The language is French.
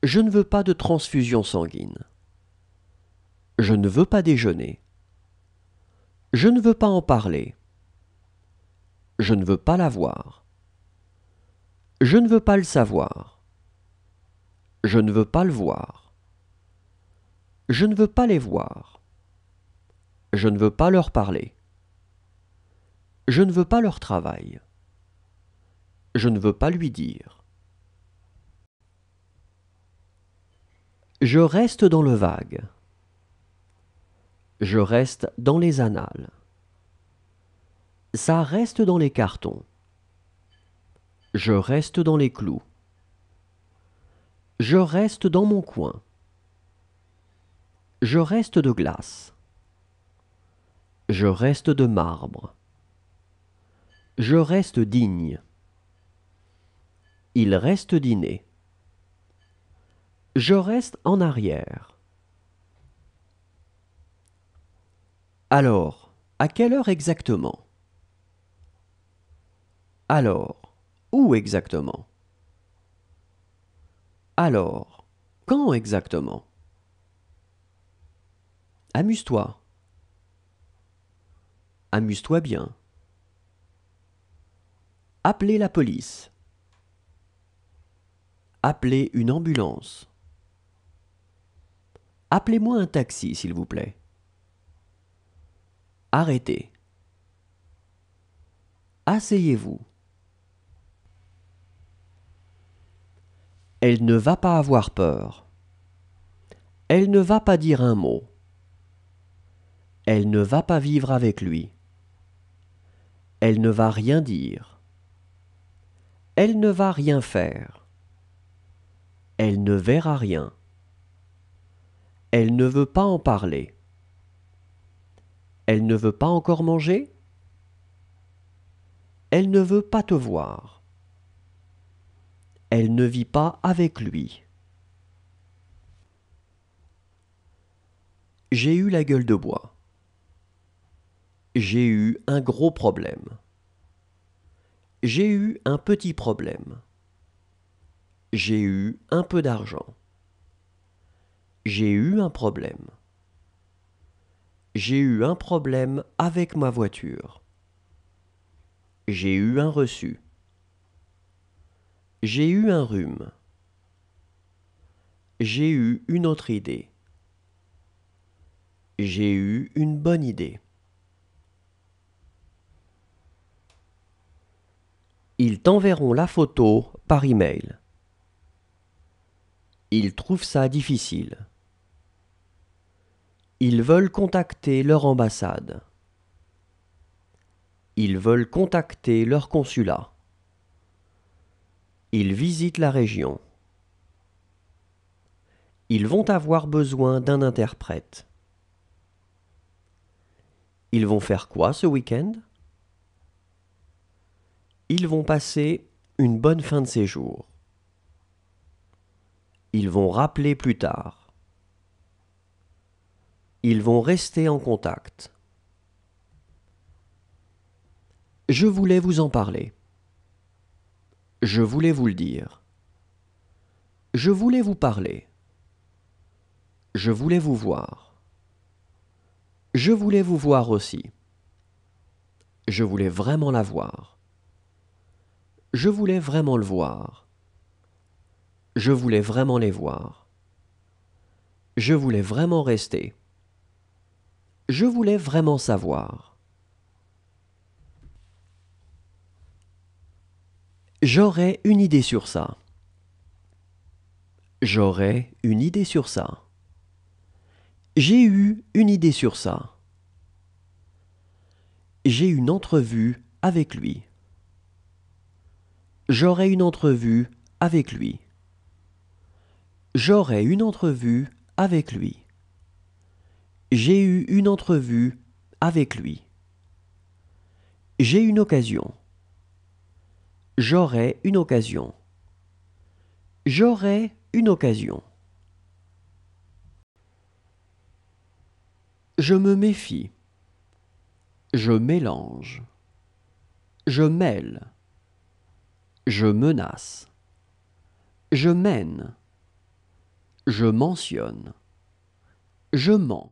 Je ne veux pas de transfusion sanguine. Je ne veux pas déjeuner. Je ne veux pas en parler. Je ne veux pas la voir. Je ne veux pas le savoir. Je ne veux pas le voir. Je ne veux pas les voir. Je ne veux pas leur parler. Je ne veux pas leur travail. Je ne veux pas lui dire. Je reste dans le vague. Je reste dans les annales. Ça reste dans les cartons. Je reste dans les clous. Je reste dans mon coin. Je reste de glace. Je reste de marbre. Je reste digne. Il reste dîner. Je reste en arrière. Alors, à quelle heure exactement? Alors, où exactement? Alors, quand exactement? Amuse-toi. Amuse-toi bien. Appelez la police. Appelez une ambulance. Appelez-moi un taxi, s'il vous plaît. Arrêtez. Asseyez-vous. Elle ne va pas avoir peur. Elle ne va pas dire un mot. Elle ne va pas vivre avec lui. Elle ne va rien dire. Elle ne va rien faire. Elle ne verra rien. Elle ne veut pas en parler. Elle ne veut pas encore manger? Elle ne veut pas te voir. Elle ne vit pas avec lui. J'ai eu la gueule de bois. J'ai eu un gros problème. J'ai eu un petit problème. J'ai eu un peu d'argent. J'ai eu un problème. J'ai eu un problème avec ma voiture. J'ai eu un reçu. J'ai eu un rhume. J'ai eu une autre idée. J'ai eu une bonne idée. Ils t'enverront la photo par email. Ils trouvent ça difficile. Ils veulent contacter leur ambassade. Ils veulent contacter leur consulat. Ils visitent la région. Ils vont avoir besoin d'un interprète. Ils vont faire quoi ce week-end? Ils vont passer une bonne fin de séjour. Ils vont rappeler plus tard. Ils vont rester en contact. Je voulais vous en parler. Je voulais vous le dire. Je voulais vous parler. Je voulais vous voir. Je voulais vous voir aussi. Je voulais vraiment la voir. Je voulais vraiment le voir. Je voulais vraiment les voir. Je voulais vraiment rester. Je voulais vraiment savoir. J'aurais une idée sur ça. J'aurais une idée sur ça. J'ai eu une idée sur ça. J'ai une entrevue avec lui. J'aurai une entrevue avec lui. J'aurai une entrevue avec lui. J'ai eu une entrevue avec lui. J'ai une occasion. J'aurai une occasion. J'aurai une occasion. Je me méfie. Je mélange. Je mêle. Je menace. Je mène. Je mentionne. Je mens.